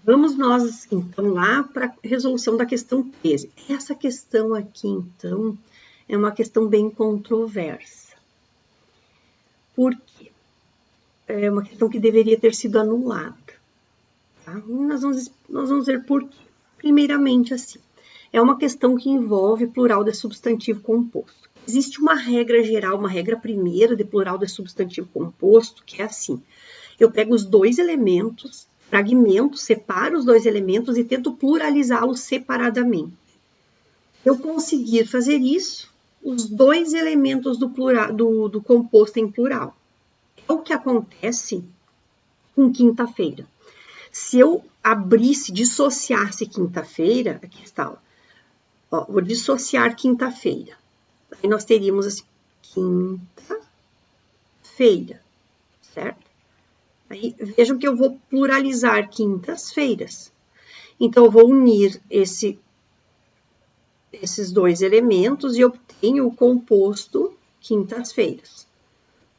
Vamos nós, então, lá para a resolução da questão 13. Essa questão aqui, então, é uma questão bem controversa. Por quê? É uma questão que deveria ter sido anulada. Tá? Nós vamos ver por quê. Primeiramente, assim, é uma questão que envolve plural de substantivo composto. Existe uma regra geral, uma regra primeira de plural de substantivo composto, que é assim. Eu pego os dois elementos, fragmento, separo os dois elementos e tento pluralizá-los separadamente. Eu conseguir fazer isso, os dois elementos do composto em plural. É o que acontece com quinta-feira. Se eu abrisse, dissociasse quinta-feira, aqui está, ó, vou dissociar quinta-feira. Aí nós teríamos assim, quinta-feira, certo? Aí vejam que eu vou pluralizar quintas-feiras. Então, eu vou unir esses dois elementos e obtenho o composto quintas-feiras.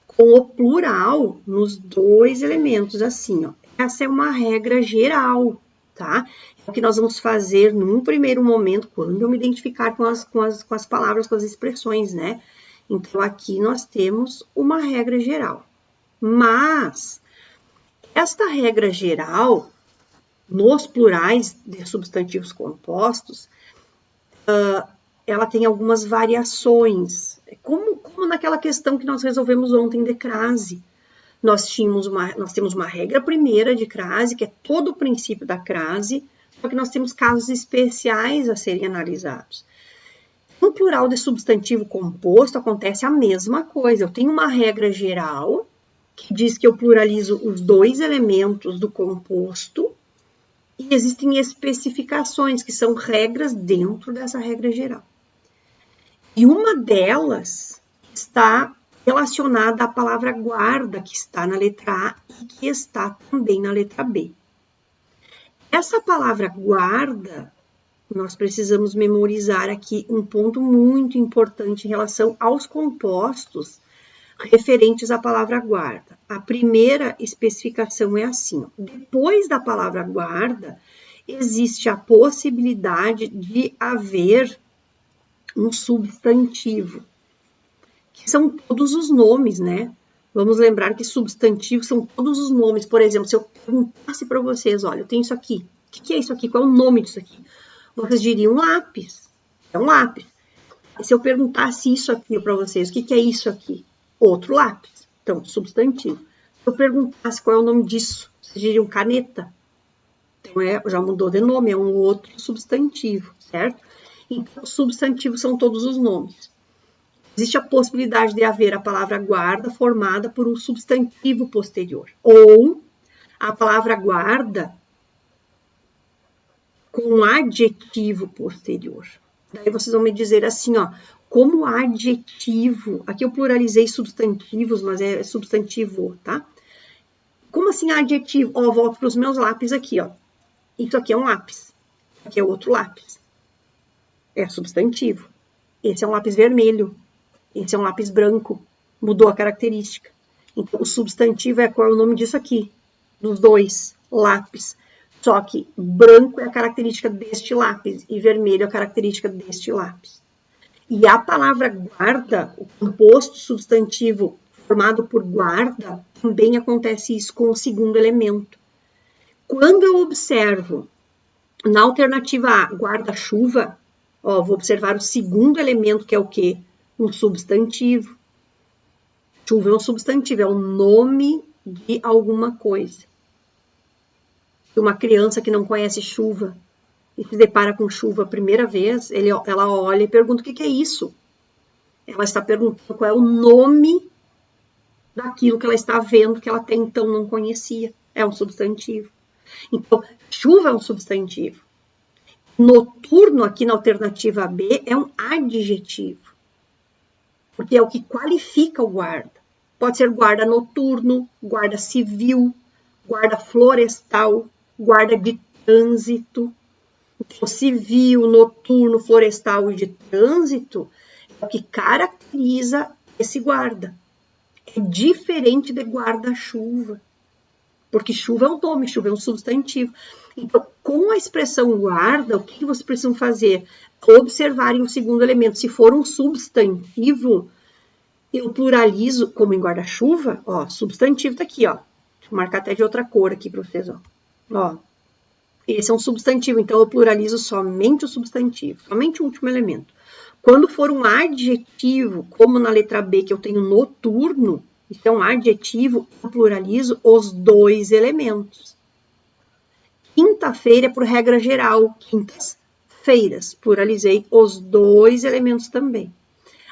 Com o plural nos dois elementos, assim, ó. Essa é uma regra geral, tá? É o que nós vamos fazer num primeiro momento, quando eu me identificar com as palavras, com as expressões, né? Então, aqui nós temos uma regra geral. Mas, esta regra geral, nos plurais de substantivos compostos, ela tem algumas variações. Como naquela questão que nós resolvemos ontem de crase. Nós temos uma regra primeira de crase, que é todo o princípio da crase, só que nós temos casos especiais a serem analisados. No plural de substantivo composto, acontece a mesma coisa. Eu tenho uma regra geral, que diz que eu pluralizo os dois elementos do composto, e existem especificações, que são regras dentro dessa regra geral. E uma delas está relacionada à palavra guarda, que está na letra A e que está também na letra B. Essa palavra guarda, nós precisamos memorizar aqui um ponto muito importante em relação aos compostos referentes à palavra guarda. A primeira especificação é assim, ó, depois da palavra guarda, existe a possibilidade de haver um substantivo, que são todos os nomes, né? Vamos lembrar que substantivos são todos os nomes. Por exemplo, se eu perguntasse para vocês, olha, eu tenho isso aqui. O que é isso aqui? Qual é o nome disso aqui? Vocês diriam lápis. É um lápis. Se eu perguntasse isso aqui para vocês, o que é isso aqui? Outro lápis. Então, substantivo. Se eu perguntasse qual é o nome disso, vocês diriam caneta. Então, já mudou de nome, é um outro substantivo, certo? Então, substantivos são todos os nomes. Existe a possibilidade de haver a palavra guarda formada por um substantivo posterior. Ou a palavra guarda com um adjetivo posterior. Daí vocês vão me dizer assim, ó, como adjetivo, aqui eu pluralizei substantivos, mas é substantivo, tá? Como assim adjetivo? Ó, volto para os meus lápis aqui, ó. Isso aqui é um lápis, aqui é outro lápis. É substantivo. Esse é um lápis vermelho. Esse é um lápis branco, mudou a característica. Então, o substantivo é qual é o nome disso aqui, dos dois, lápis. Só que branco é a característica deste lápis e vermelho é a característica deste lápis. E a palavra guarda, o composto substantivo formado por guarda, também acontece isso com o segundo elemento. Quando eu observo na alternativa A, guarda-chuva, ó, vou observar o segundo elemento, que é o quê? Um substantivo. Chuva é um substantivo, é o nome de alguma coisa. Uma criança que não conhece chuva e se depara com chuva a primeira vez, ela olha e pergunta o que é isso. Ela está perguntando qual é o nome daquilo que ela está vendo que ela até então não conhecia. É um substantivo. Então, chuva é um substantivo. Noturno, aqui na alternativa B, é um adjetivo. Porque é o que qualifica o guarda. Pode ser guarda noturno, guarda civil, guarda florestal, guarda de trânsito. Então, civil, noturno, florestal e de trânsito é o que caracteriza esse guarda. É diferente de guarda-chuva. porque chuva é um nome, chuva é um substantivo. Então, com a expressão guarda, o que vocês precisam fazer? Observarem o segundo elemento. Se for um substantivo, eu pluralizo, como em guarda-chuva, ó, substantivo tá aqui, ó. Deixa eu marcar até de outra cor aqui para vocês, ó. Ó, esse é um substantivo, então eu pluralizo somente o substantivo, somente o último elemento. Quando for um adjetivo, como na letra B, que eu tenho noturno, isso é um adjetivo, eu pluralizo os dois elementos. Quinta-feira é por regra geral, quintas-feiras, pluralizei os dois elementos também.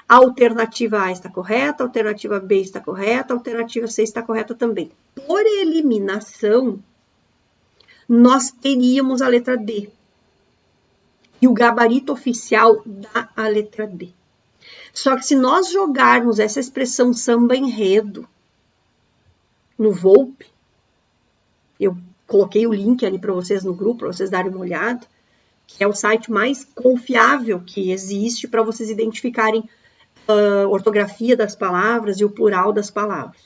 A alternativa A está correta, a alternativa B está correta, a alternativa C está correta também. Por eliminação, nós teríamos a letra D. E o gabarito oficial dá a letra D. Só que se nós jogarmos essa expressão samba enredo no Volpe, eu coloquei o link ali para vocês no grupo, para vocês darem uma olhada, que é o site mais confiável que existe para vocês identificarem a ortografia das palavras e o plural das palavras.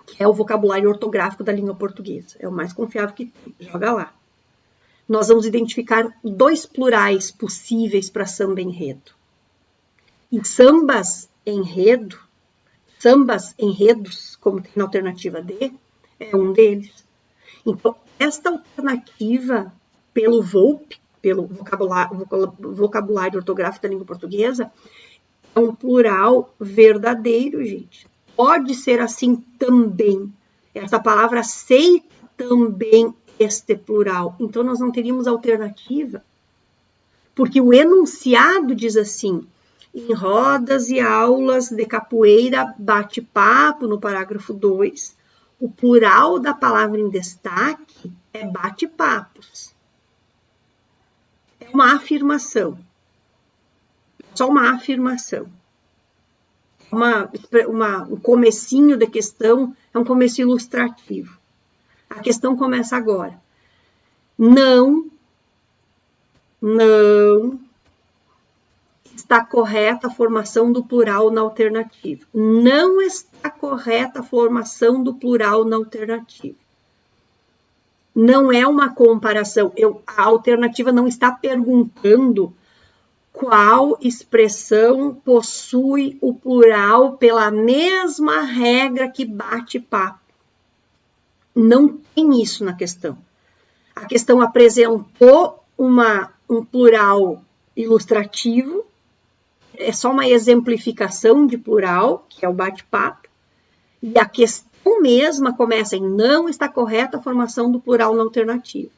Que é o vocabulário ortográfico da língua portuguesa. É o mais confiável que tem. Joga lá. Nós vamos identificar dois plurais possíveis para samba enredo. E sambas enredos, como tem na alternativa D, é um deles. Então, esta alternativa, pelo Volpe, pelo vocabulário ortográfico da língua portuguesa, é um plural verdadeiro, gente. Pode ser assim também. Essa palavra aceita também este plural. Então, nós não teríamos alternativa. Porque o enunciado diz assim: em rodas e aulas de capoeira, bate-papo, no parágrafo 2, o plural da palavra em destaque é bate-papos. É uma afirmação. Só uma afirmação. Um comecinho da questão, é um começo ilustrativo. A questão começa agora. Não está correta a formação do plural na alternativa. Não está correta a formação do plural na alternativa. Não é uma comparação. A alternativa não está perguntando qual expressão possui o plural pela mesma regra que bate-papo. Não tem isso na questão. A questão apresentou um plural ilustrativo, é só uma exemplificação de plural, que é o bate-papo, e a questão mesma começa em não está correta a formação do plural na alternativa.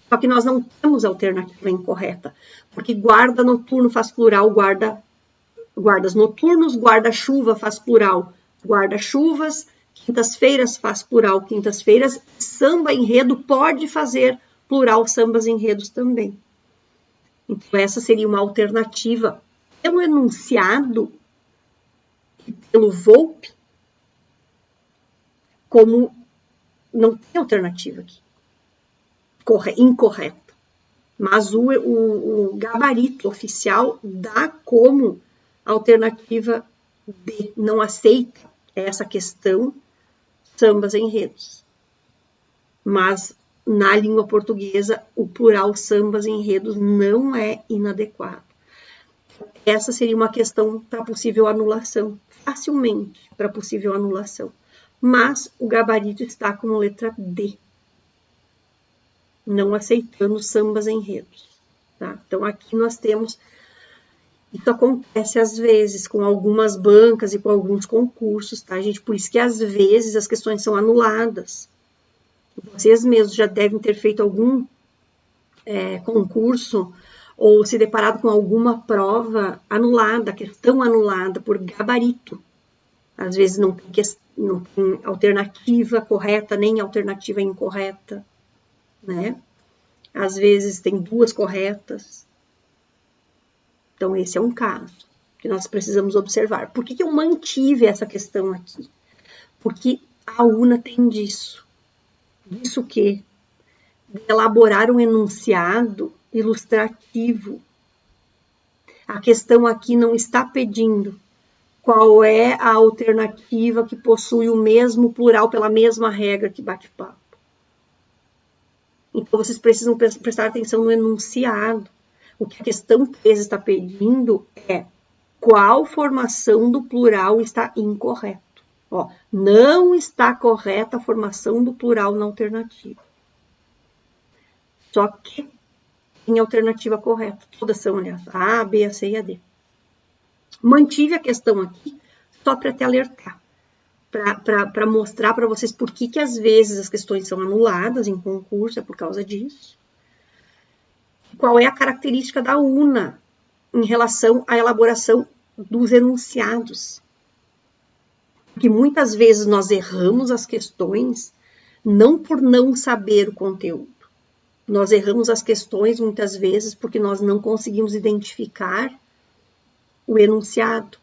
Só que nós não temos alternativa incorreta, porque guarda noturno faz plural, guardas noturnos, guarda-chuva faz plural, guarda-chuvas, quintas-feiras faz plural, quintas-feiras, samba enredo pode fazer plural, sambas enredos também. Então, essa seria uma alternativa pelo enunciado e pelo Volpe, como não tem alternativa aqui. Incorreta. Mas o gabarito oficial dá como alternativa D, não aceita essa questão sambas enredos. Mas na língua portuguesa, o plural sambas enredos não é inadequado. Essa seria uma questão para possível anulação, facilmente para possível anulação. Mas o gabarito está como letra D, não aceitando sambas enredos. Tá? Então, aqui nós temos... Isso acontece às vezes com algumas bancas e com alguns concursos, tá, gente? Por isso que às vezes as questões são anuladas. Vocês mesmos já devem ter feito algum concurso ou se deparado com alguma prova anulada, questão anulada por gabarito. Às vezes não tem alternativa correta, nem alternativa incorreta, né? Às vezes tem duas corretas. Então, esse é um caso que nós precisamos observar. Por que eu mantive essa questão aqui? Porque a UNA tem disso. Disso o quê? De elaborar um enunciado ilustrativo. A questão aqui não está pedindo qual é a alternativa que possui o mesmo plural pela mesma regra que bate-papo. Então, vocês precisam prestar atenção no enunciado. O que a questão 3 está pedindo é qual formação do plural está incorreto. Ó, não está correta a formação do plural na alternativa. Só que tem alternativa correta. Todas são, aliás, a, B, a, C e a D. Mantive a questão aqui só para te alertar. Para mostrar para vocês por que às vezes as questões são anuladas em concurso, é por causa disso. Qual é a característica da UNA em relação à elaboração dos enunciados? Porque muitas vezes nós erramos as questões não por não saber o conteúdo. Nós erramos as questões muitas vezes porque nós não conseguimos identificar o enunciado,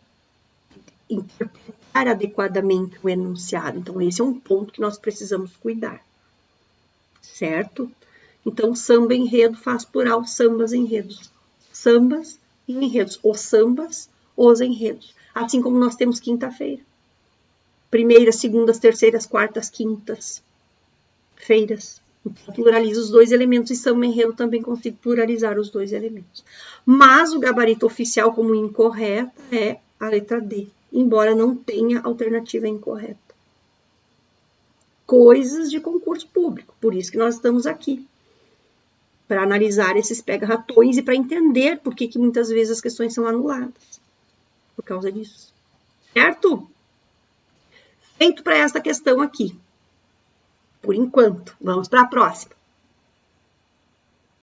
interpretar adequadamente o enunciado. Então, esse é um ponto que nós precisamos cuidar, certo? Então, samba enredo faz plural, sambas enredos. Sambas e enredos. Os sambas, os enredos. Assim como nós temos quinta-feira. Primeiras, segundas, terceiras, quartas, quintas feiras. Então, pluralizo os dois elementos e samba enredo também consigo pluralizar os dois elementos. Mas o gabarito oficial como incorreta é a letra D, embora não tenha alternativa incorreta. Coisas de concurso público, por isso que nós estamos aqui. Para analisar esses pega-ratões e para entender por que muitas vezes as questões são anuladas. Por causa disso. Certo? Feito para esta questão aqui. Por enquanto. Vamos para a próxima.